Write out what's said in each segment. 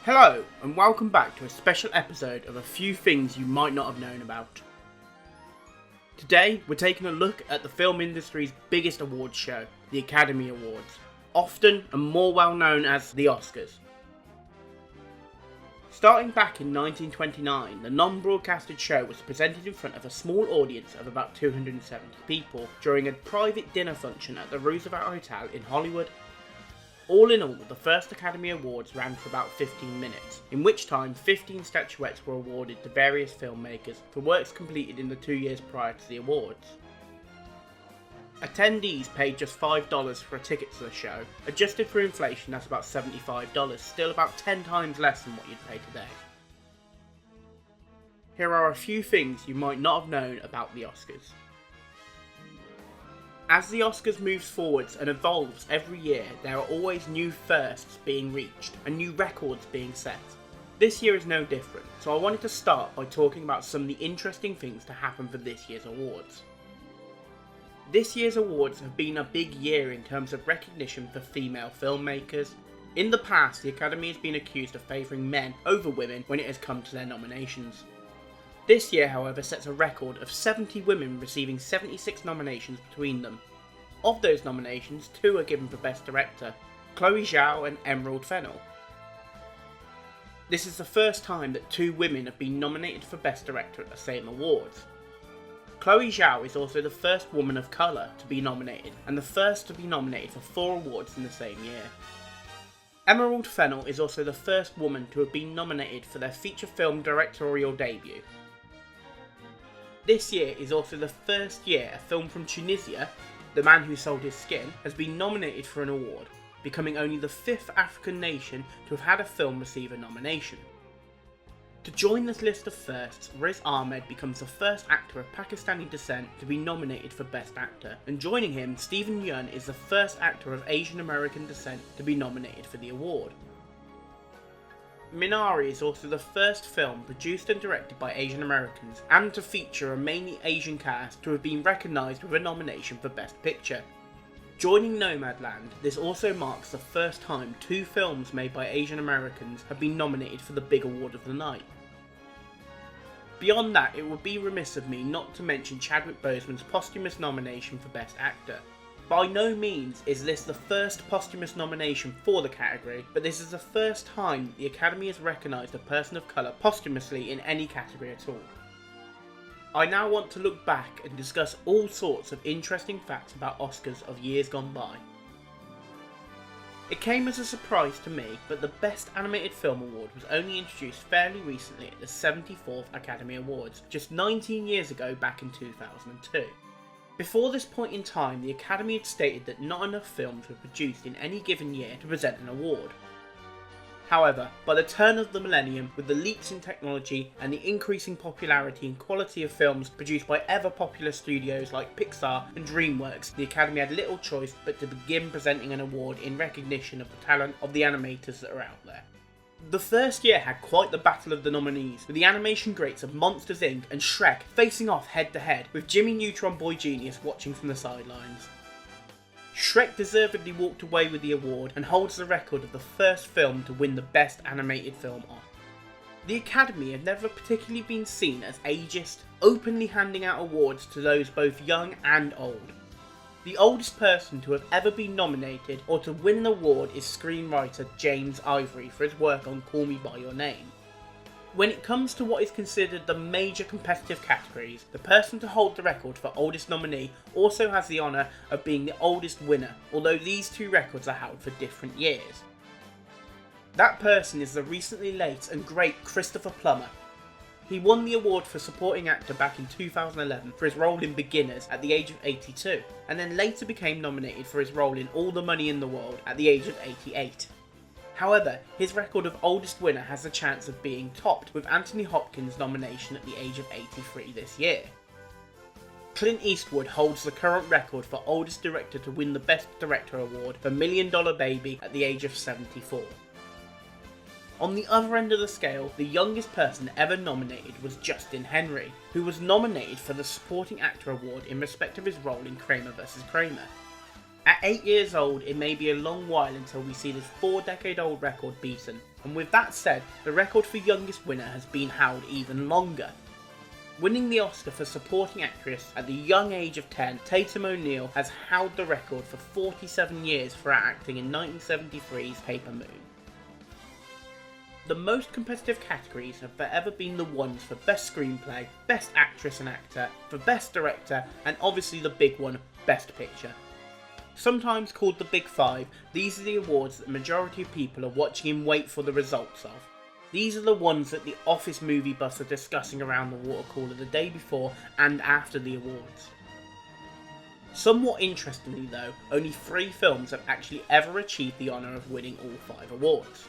Hello, and welcome back to a special episode of a few things you might not have known about. Today, we're taking a look at the film industry's biggest awards show, the Academy Awards, often and more well known as the Oscars. Starting back in 1929, the non-broadcasted show was presented in front of a small audience of about 270 people during a private dinner function at the Roosevelt Hotel in Hollywood. All in all, the first Academy Awards ran for about 15 minutes, in which time 15 statuettes were awarded to various filmmakers for works completed in the 2 years prior to the awards. Attendees paid just $5 for a ticket to the show. Adjusted for inflation, that's about $75, still about 10 times less than what you'd pay today. Here are a few things you might not have known about the Oscars. As the Oscars moves forwards and evolves every year, there are always new firsts being reached and new records being set. This year is no different, so I wanted to start by talking about some of the interesting things to happen for this year's awards. This year's awards have been a big year in terms of recognition for female filmmakers. In the past, the Academy has been accused of favouring men over women when it has come to their nominations. This year, however, sets a record of 70 women receiving 76 nominations between them. Of those nominations, 2 are given for Best Director, Chloe Zhao and Emerald Fennell. This is the first time that 2 women have been nominated for Best Director at the same awards. Chloe Zhao is also the first woman of colour to be nominated, and the first to be nominated for 4 awards in the same year. Emerald Fennell is also the first woman to have been nominated for their feature film directorial debut. This year is also the first year a film from Tunisia, The Man Who Sold His Skin, has been nominated for an award, becoming only the 5th African nation to have had a film receive a nomination. To join this list of firsts, Riz Ahmed becomes the first actor of Pakistani descent to be nominated for Best Actor, and joining him, Steven Yeun is the first actor of Asian American descent to be nominated for the award. Minari is also the first film produced and directed by Asian Americans, and to feature a mainly Asian cast to have been recognised with a nomination for Best Picture. Joining Nomadland, this also marks the first time 2 films made by Asian Americans have been nominated for the big award of the night. Beyond that, it would be remiss of me not to mention Chadwick Boseman's posthumous nomination for Best Actor. By no means is this the first posthumous nomination for the category, but this is the first time the Academy has recognised a person of colour posthumously in any category at all. I now want to look back and discuss all sorts of interesting facts about Oscars of years gone by. It came as a surprise to me, but the Best Animated Film Award was only introduced fairly recently at the 74th Academy Awards, just 19 years ago back in 2002. Before this point in time, the Academy had stated that not enough films were produced in any given year to present an award. However, by the turn of the millennium, with the leaps in technology and the increasing popularity and quality of films produced by ever-popular studios like Pixar and DreamWorks, the Academy had little choice but to begin presenting an award in recognition of the talent of the animators that are out there. The first year had quite the battle of the nominees, with the animation greats of Monsters Inc. and Shrek facing off head to head, with Jimmy Neutron Boy Genius watching from the sidelines. Shrek deservedly walked away with the award and holds the record of the first film to win the Best Animated Film Oscar. The Academy have never particularly been seen as ageist, openly handing out awards to those both young and old. The oldest person to have ever been nominated or to win an award is screenwriter James Ivory for his work on Call Me By Your Name. When it comes to what is considered the major competitive categories, the person to hold the record for oldest nominee also has the honour of being the oldest winner, although these 2 records are held for different years. That person is the recently late and great Christopher Plummer. He won the award for supporting actor back in 2011 for his role in Beginners at the age of 82, and then later became nominated for his role in All the Money in the World at the age of 88. However, his record of oldest winner has the chance of being topped with Anthony Hopkins' nomination at the age of 83 this year. Clint Eastwood holds the current record for oldest director to win the Best Director award for Million Dollar Baby at the age of 74. On the other end of the scale, the youngest person ever nominated was Justin Henry, who was nominated for the Supporting Actor award in respect of his role in Kramer vs. Kramer. At 8 years old, it may be a long while until we see this 4-decade-old record beaten, and with that said, the record for youngest winner has been held even longer. Winning the Oscar for Supporting Actress at the young age of 10, Tatum O'Neal has held the record for 47 years for acting in 1973's Paper Moon. The most competitive categories have forever been the ones for Best Screenplay, Best Actress and Actor, for Best Director, and obviously the big one, Best Picture. Sometimes called the Big Five, these are the awards that the majority of people are watching and wait for the results of. These are the ones that the office movie buffs are discussing around the water cooler the day before and after the awards. Somewhat interestingly though, only 3 films have actually ever achieved the honour of winning all 5 awards.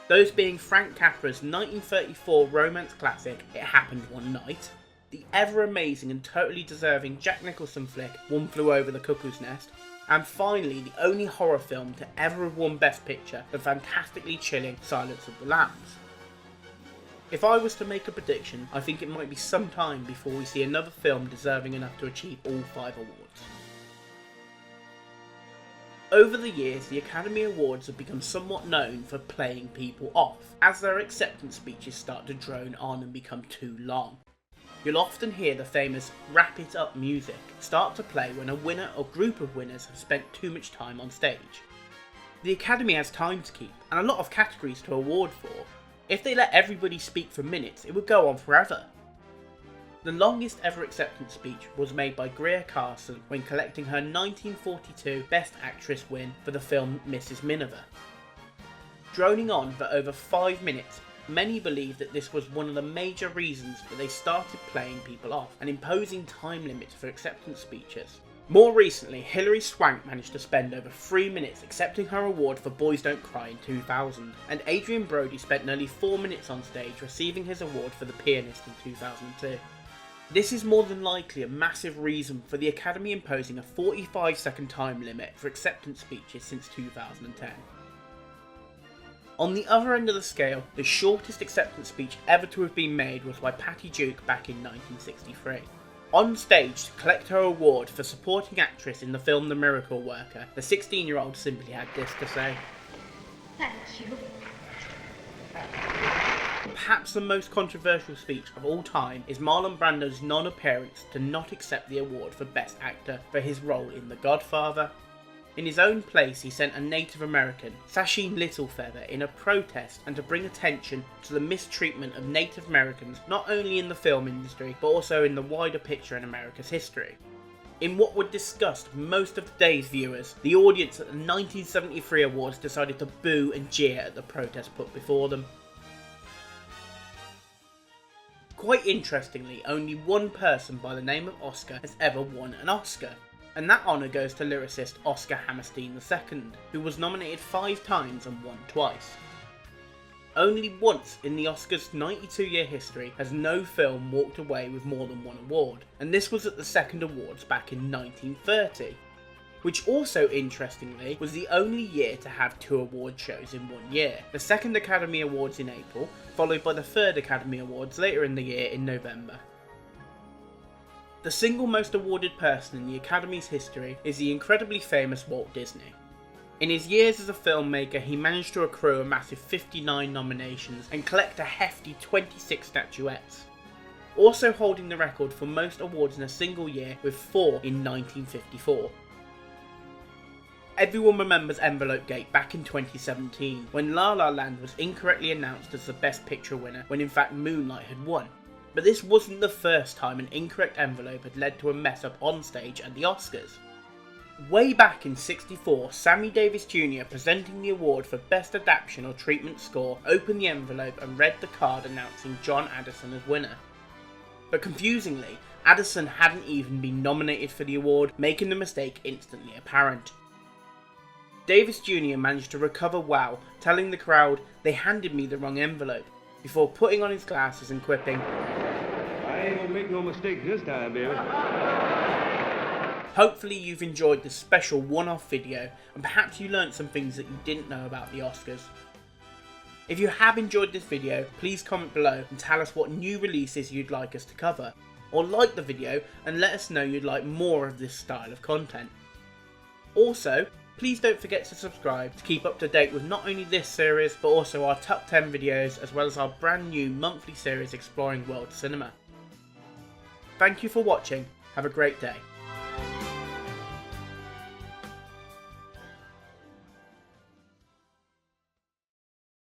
Those being Frank Capra's 1934 romance classic, It Happened One Night, the ever-amazing and totally deserving Jack Nicholson flick, One Flew Over the Cuckoo's Nest, and finally the only horror film to ever have won Best Picture, the fantastically chilling Silence of the Lambs. If I was to make a prediction, I think it might be some time before we see another film deserving enough to achieve all 5 awards. Over the years, the Academy Awards have become somewhat known for playing people off, as their acceptance speeches start to drone on and become too long. You'll often hear the famous wrap it up music start to play when a winner or group of winners have spent too much time on stage. The Academy has time to keep, and a lot of categories to award for. If they let everybody speak for minutes, it would go on forever. The longest ever acceptance speech was made by Greer Carson when collecting her 1942 Best Actress win for the film Mrs. Miniver. Droning on for over 5 minutes, many believe that this was one of the major reasons that they started playing people off and imposing time limits for acceptance speeches. More recently, Hilary Swank managed to spend over 3 minutes accepting her award for Boys Don't Cry in 2000, and Adrian Brody spent nearly 4 minutes on stage receiving his award for The Pianist in 2002. This is more than likely a massive reason for the Academy imposing a 45-second time limit for acceptance speeches since 2010. On the other end of the scale, the shortest acceptance speech ever to have been made was by Patty Duke back in 1963. On stage to collect her award for supporting actress in the film The Miracle Worker, the 16-year-old simply had this to say. Thank you. Perhaps the most controversial speech of all time is Marlon Brando's non-appearance to not accept the award for Best Actor for his role in The Godfather. In his own place, he sent a Native American, Sacheen Littlefeather, in a protest and to bring attention to the mistreatment of Native Americans not only in the film industry but also in the wider picture in America's history. In what would disgust most of today's viewers, the audience at the 1973 awards decided to boo and jeer at the protest put before them. Quite interestingly, only one person by the name of Oscar has ever won an Oscar, and that honour goes to lyricist Oscar Hammerstein II, who was nominated 5 times and won twice. Only once in the Oscars' 92-year history has no film walked away with more than 1 award, and this was at the second awards back in 1930, which also interestingly was the only year to have 2 award shows in 1 year. The second Academy Awards in April, followed by the third Academy Awards later in the year in November. The single most awarded person in the Academy's history is the incredibly famous Walt Disney. In his years as a filmmaker, he managed to accrue a massive 59 nominations and collect a hefty 26 statuettes, also holding the record for most awards in a single year with 4 in 1954. Everyone remembers Envelope Gate back in 2017, when La La Land was incorrectly announced as the Best Picture winner when in fact Moonlight had won. But this wasn't the first time an incorrect envelope had led to a mess up on stage at the Oscars. Way back in '64, Sammy Davis Jr. presenting the award for Best Adaptation or Treatment Score opened the envelope and read the card announcing John Addison as winner. But confusingly, Addison hadn't even been nominated for the award, making the mistake instantly apparent. Davis Jr. managed to recover well, telling the crowd they handed me the wrong envelope, before putting on his glasses and quipping, "I ain't gonna make no mistakes this time, baby." Hopefully you've enjoyed this special one-off video and perhaps you learnt some things that you didn't know about the Oscars. If you have enjoyed this video, please comment below and tell us what new releases you'd like us to cover, or like the video and let us know you'd like more of this style of content. Also, Please don't forget to subscribe to keep up to date with not only this series, but also our top 10 videos, as well as our brand new monthly series exploring world cinema. Thank you for watching, have a great day.